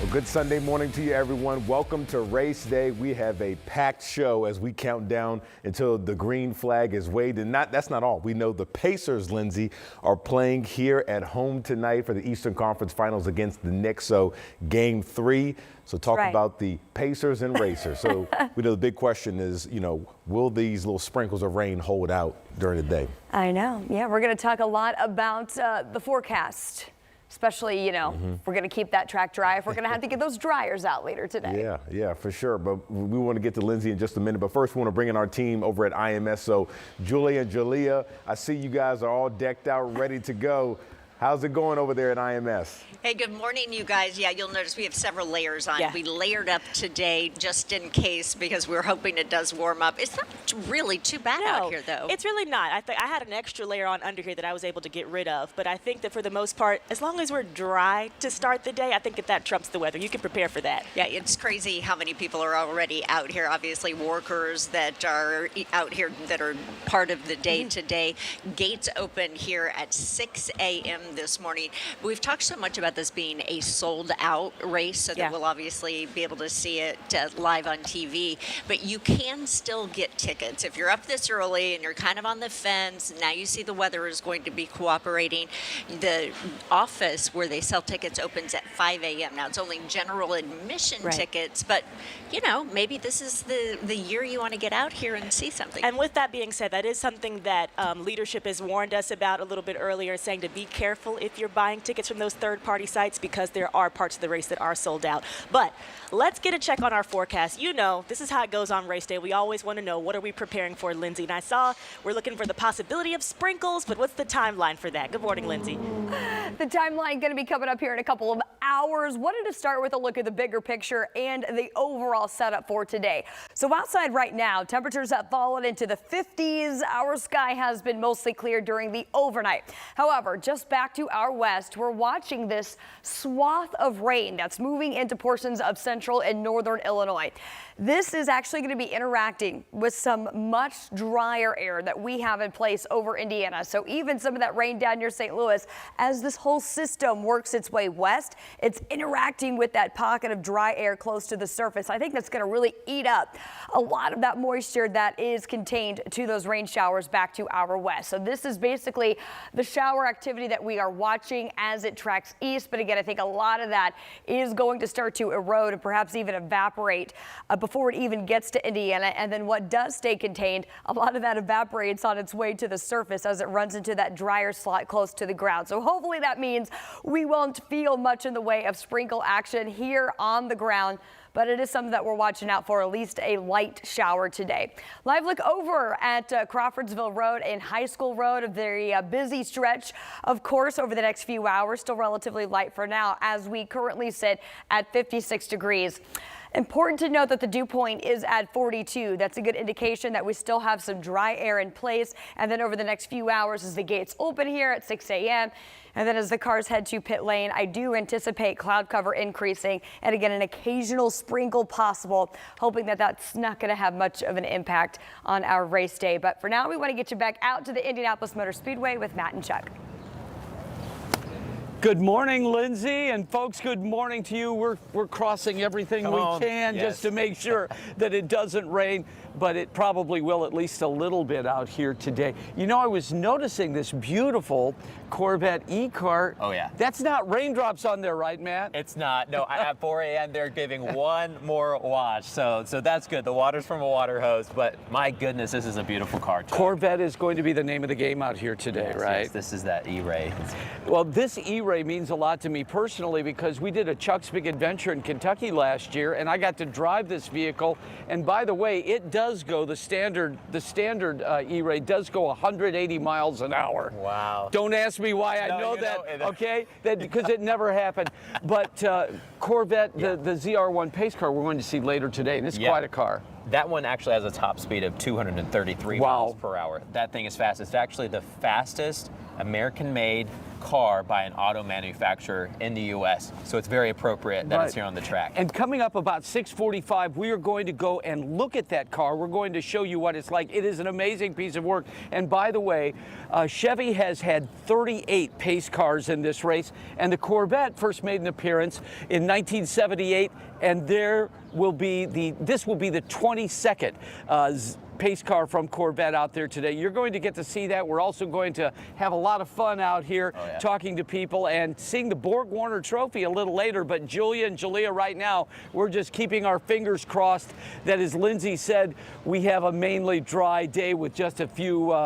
Well, good Sunday morning to you, everyone. Welcome to Race Day. We have a packed show as we count down until the green flag is waved. And that's not all. We know the Pacers, Lindsay, are playing here at home tonight for the Eastern Conference Finals against the Knicks. So Game 3. So talk about the Pacers and Racers. So we know the big question is, will these little sprinkles of rain hold out during the day? I know. Yeah, we're going to talk a lot about the forecast. Especially, we're going to keep that track dry if we're going to have to get those dryers out later today. Yeah, for sure. But we want to get to Lindsay in just a minute. But first, we want to bring in our team over at IMS. So Julia and Jalea, I see you guys are all decked out, ready to go. How's it going over there at IMS? Hey, good morning, you guys. Yeah, you'll notice we have several layers on. Yeah. We layered up today just in case because we're hoping it does warm up. It's not really too bad out here, though. It's really not. I had an extra layer on under here that I was able to get rid of. But I think that for the most part, as long as we're dry to start the day, I think that trumps the weather. You can prepare for that. Yeah, it's crazy how many people are already out here. Obviously, workers that are out here that are part of the day today. Gates open here at 6 a.m. this morning. We've talked so much about this being a sold-out race, so that we'll obviously be able to see it live on TV. But you can still get tickets. If you're up this early and you're kind of on the fence, now you see the weather is going to be cooperating. The office where they sell tickets opens at 5 a.m. Now, it's only general admission tickets, but, maybe this is the year you want to get out here and see something. And with that being said, that is something that leadership has warned us about a little bit earlier, saying to be careful if you're buying tickets from those third-party sites because there are parts of the race that are sold out. But let's get a check on our forecast. This is how it goes on race day. We always want to know, what are we preparing for, Lindsay? And I saw we're looking for the possibility of sprinkles, but what's the timeline for that? Good morning, Lindsay. The timeline going to be coming up here in a couple of hours. Wanted to start with a look at the bigger picture and the overall setup for today. So outside right now, temperatures have fallen into the 50s. Our sky has been mostly clear during the overnight. However, just back to our west, we're watching this swath of rain that's moving into portions of central and northern Illinois. This is actually going to be interacting with some much drier air that we have in place over Indiana. So even some of that rain down near St. Louis, as this whole system works its way west, it's interacting with that pocket of dry air close to the surface. I think that's going to really eat up a lot of that moisture that is contained to those rain showers back to our west. So this is basically the shower activity that we are watching as it tracks east. But again, I think a lot of that is going to start to erode and perhaps even evaporate before it even gets to Indiana. And then what does stay contained, a lot of that evaporates on its way to the surface as it runs into that drier slot close to the ground. So hopefully that means we won't feel much in the way of sprinkle action here on the ground. But it is something that we're watching out for, at least a light shower today. Live look over at Crawfordsville Road and High School Road, a very busy stretch, of course, over the next few hours. Still relatively light for now as we currently sit at 56 degrees. Important to note that the dew point is at 42. That's a good indication that we still have some dry air in place. And then over the next few hours as the gates open here at 6 a.m. and then as the cars head to pit lane, I do anticipate cloud cover increasing and again an occasional sprinkle possible, hoping that that's not going to have much of an impact on our race day. But for now, we want to get you back out to the Indianapolis Motor Speedway with Matt and Chuck. Good morning, Lindsay, and folks, good morning to you. We're crossing everything we can just to make sure that it doesn't rain, but it probably will at least a little bit out here today. I was noticing this beautiful Corvette e-car. Oh, yeah. That's not raindrops on there, right, Matt? It's not. No, at 4 a.m. they're giving one more wash, so that's good. The water's from a water hose, but my goodness, this is a beautiful car, too. Corvette is going to be the name of the game out here today, right? Yes, this is that E-Ray. Well, this E-Ray means a lot to me personally because we did a Chuck's Big Adventure in Kentucky last year, and I got to drive this vehicle. And by the way, it does go, the standard E-Ray does go 180 miles an hour. Wow. Don't ask me why I know that, okay? Because it never happened. But Corvette, the ZR1 pace car we're going to see later today, and it's quite a car. That one actually has a top speed of 233 miles per hour. That thing is fast. It's actually the fastest American-made car by an auto manufacturer in the U.S. So it's very appropriate that it's here on the track. And coming up about 6:45, we are going to go and look at that car. We're going to show you what it's like. It is an amazing piece of work. And by the way, Chevy has had 38 pace cars in this race, and the Corvette first made an appearance in 1978, and this will be the 22nd pace car from Corvette out there today. You're going to get to see that. We're also going to have a lot of fun out here talking to people and seeing the Borg-Warner Trophy a little later. But Julia and Julia, right now, we're just keeping our fingers crossed that, as Lindsay said, we have a mainly dry day with just a few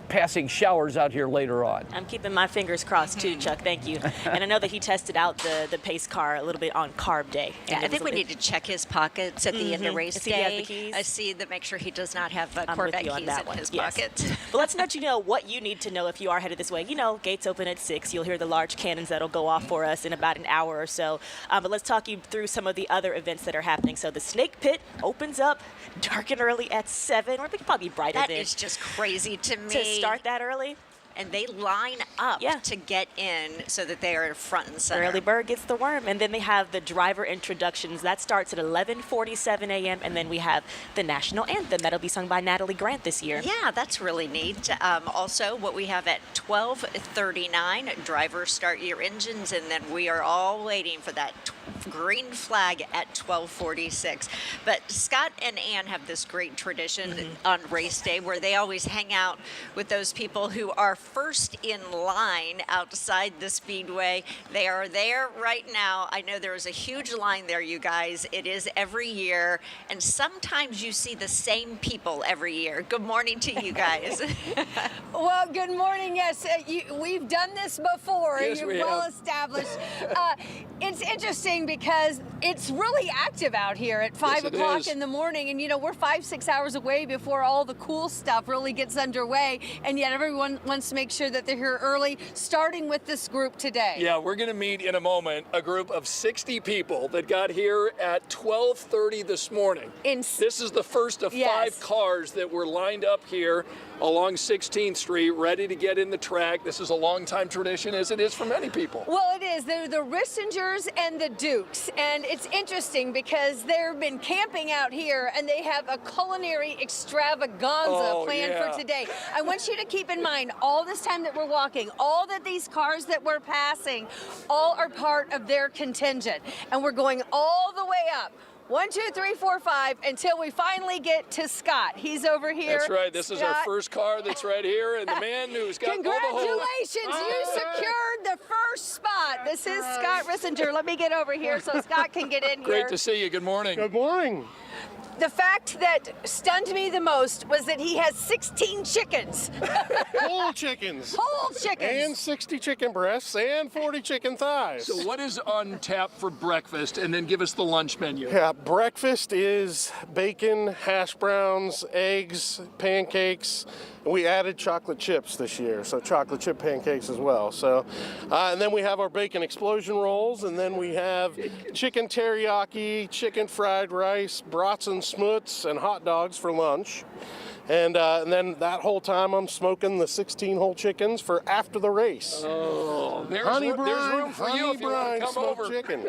passing showers out here later on. I'm keeping my fingers crossed too, Chuck. Thank you. And I know that he tested out the pace car a little bit on carb day. Yeah, I think we need to check his pockets at the end of race day. He has the keys. I see that. Make sure he does not have Corvette keys in his pocket. But let's let you know what you need to know if you are headed this way. You know, gates open at 6. You'll hear the large cannons that'll go off for us in about an hour or so. But let's talk you through some of the other events that are happening. So the Snake Pit opens up dark and early at 7, or it could probably be brighter That than. is just crazy to me. To start that early. And they line up to get in so that they are front and center. Early bird gets the worm. And then they have the driver introductions. That starts at 11:47 a.m. And then we have the national anthem. That'll be sung by Natalie Grant this year. Yeah, that's really neat. Also, what we have at 12:39, drivers start your engines, and then we are all waiting for that green flag at 12:46. But Scott and Ann have this great tradition on race day where they always hang out with those people who are first in line outside the speedway. They are there right now. I know there is a huge line there, you guys. It is every year, and sometimes you see the same people every year. Good morning to you guys. Well, good morning. Yes, we've done this before. Yes, You're we well have. established. It's interesting because it's really active out here at 5 Yes, it o'clock is. in the morning, and you know we're 5-6 hours away before all the cool stuff really gets underway, and yet everyone wants to make sure that they're here early, starting with this group today. Yeah, we're going to meet in a moment a group of 60 people that got here at 12:30 this morning. This is the first of 5 cars that were lined up here along 16th Street, ready to get in the track. This is a long-time tradition, as it is for many people. Well, it is. They're the Rissingers and the Dukes, and it's interesting because they've been camping out here, and they have a culinary extravaganza planned for today. I want you to keep in mind, all this time that we're walking, all that these cars that we're passing, all are part of their contingent, and we're going all the way up. 1, 2, 3, 4, 5, until we finally get to Scott. He's over here. That's right. This is our Scott. first car that's right here, and the man who's got all the holes. Congratulations, you secured the first spot. This is Scott Rissinger. Let me get over here so Scott can get in here. Great to see you. Good morning. Good morning. The fact that stunned me the most was that he has 16 chickens. Whole chickens. Whole chickens. And 60 chicken breasts and 40 chicken thighs. So what is on tap for breakfast? And then give us the lunch menu. Yeah, breakfast is bacon, hash browns, eggs, pancakes. We added chocolate chips this year, so chocolate chip pancakes as well. So, and then we have our bacon explosion rolls, and then we have chicken teriyaki, chicken fried rice, brats and smuts, and hot dogs for lunch. And then that whole time I'm smoking the 16 whole chickens for after the race. Oh, there's Honey room for you if you want to come smoked over. chicken.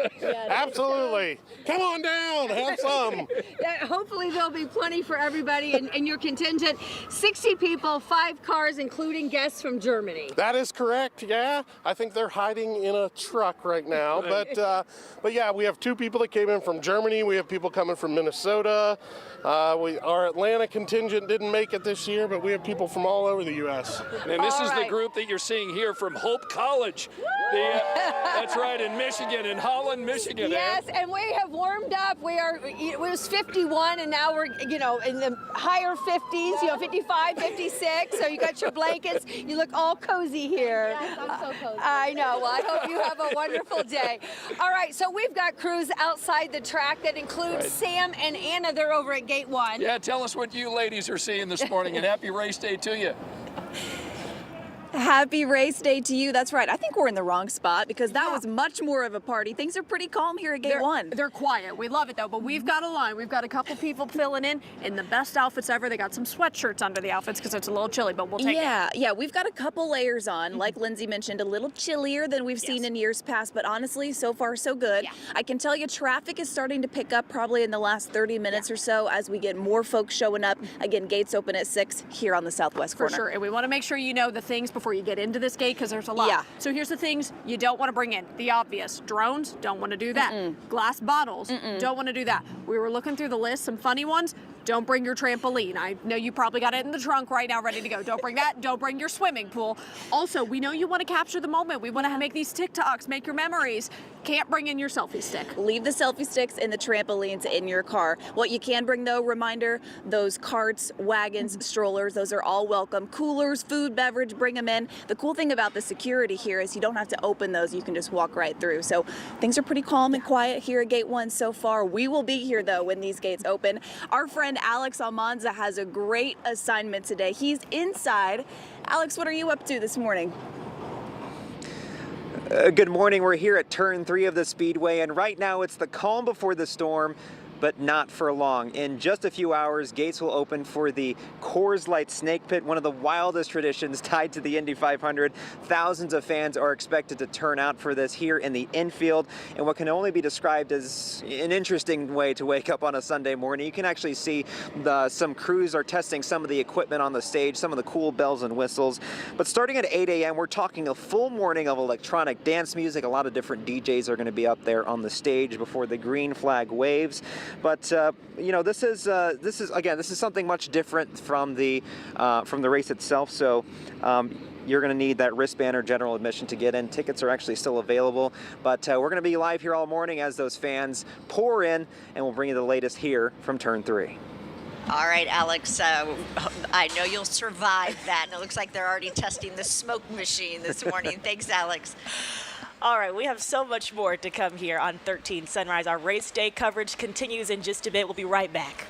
Absolutely. Come on down, have some. Yeah, hopefully there'll be plenty for everybody and your contingent. 60 people, 5 cars, including guests from Germany. That is correct, yeah. I think they're hiding in a truck right now. But yeah, we have 2 people that came in from Germany. We have people coming from Minnesota. Our Atlanta contingent didn't make it this year, but we have people from all over the U.S. And this is the group that you're seeing here from Hope College. That's right, in Michigan, in Holland, Michigan. Yes, and we have warmed up. It was 51, and now we're, in the higher 50s, 55, 56. So you got your blankets. You look all cozy here. Yes, I'm so cozy. I know. Well, I hope you have a wonderful day. All right, so we've got crews outside the track that includes Sam and Anna. They're over at Gate 1. Yeah, tell us what you ladies are seeing this morning, and happy race day to you. Happy race day to you. That's right. I think we're in the wrong spot because that was much more of a party. Things are pretty calm here at Gate 1. They're quiet. We love it though, but we've got a line. We've got a couple people filling in the best outfits ever. They got some sweatshirts under the outfits because it's a little chilly, but we'll take it. Yeah, we've got a couple layers on. Like Lindsay mentioned, a little chillier than we've seen in years past, but honestly, so far so good. I can tell you traffic is starting to pick up probably in the last 30 minutes or so as we get more folks showing up. Again, gates open at 6 here on the southwest corner. For sure, and we want to make sure you know the things before you get into this gate because there's a lot. Yeah. So here's the things you don't want to bring in. The obvious. Drones, don't want to do that. Glass bottles, don't want to do that. We were looking through the list, some funny ones. Don't bring your trampoline. I know you probably got it in the trunk right now ready to go. Don't bring that. Don't bring your swimming pool. Also, we know you want to capture the moment. We want to make these TikToks, make your memories. Can't bring in your selfie stick. Leave the selfie sticks and the trampolines in your car. What you can bring though, reminder, those carts, wagons, strollers, those are all welcome. Coolers, food, beverage, bring them in. The cool thing about the security here is you don't have to open those. You can just walk right through. So things are pretty calm and quiet here at Gate 1 so far. We will be here though when these gates open. Our friend Alex Almanza has a great assignment today. He's inside. Alex, what are you up to this morning? Good morning. We're here at turn 3 of the Speedway, and right now it's the calm before the storm, but not for long. In just a few hours, gates will open for the Coors Light Snake Pit, one of the wildest traditions tied to the Indy 500. Thousands of fans are expected to turn out for this here in the infield, and what can only be described as an interesting way to wake up on a Sunday morning. You can actually see some crews are testing some of the equipment on the stage, some of the cool bells and whistles. But starting at 8 a.m., we're talking a full morning of electronic dance music. A lot of different DJs are going to be up there on the stage before the green flag waves. But you know, this is something much different from the race itself. So you're going to need that wristband or general admission to get in. Tickets are actually still available. But we're going to be live here all morning as those fans pour in, and we'll bring you the latest here from turn 3. All right, Alex, I know you'll survive that. And it looks like they're already testing the smoke machine this morning. Thanks, Alex. All right, we have so much more to come here on 13 Sunrise. Our race day coverage continues in just a bit. We'll be right back.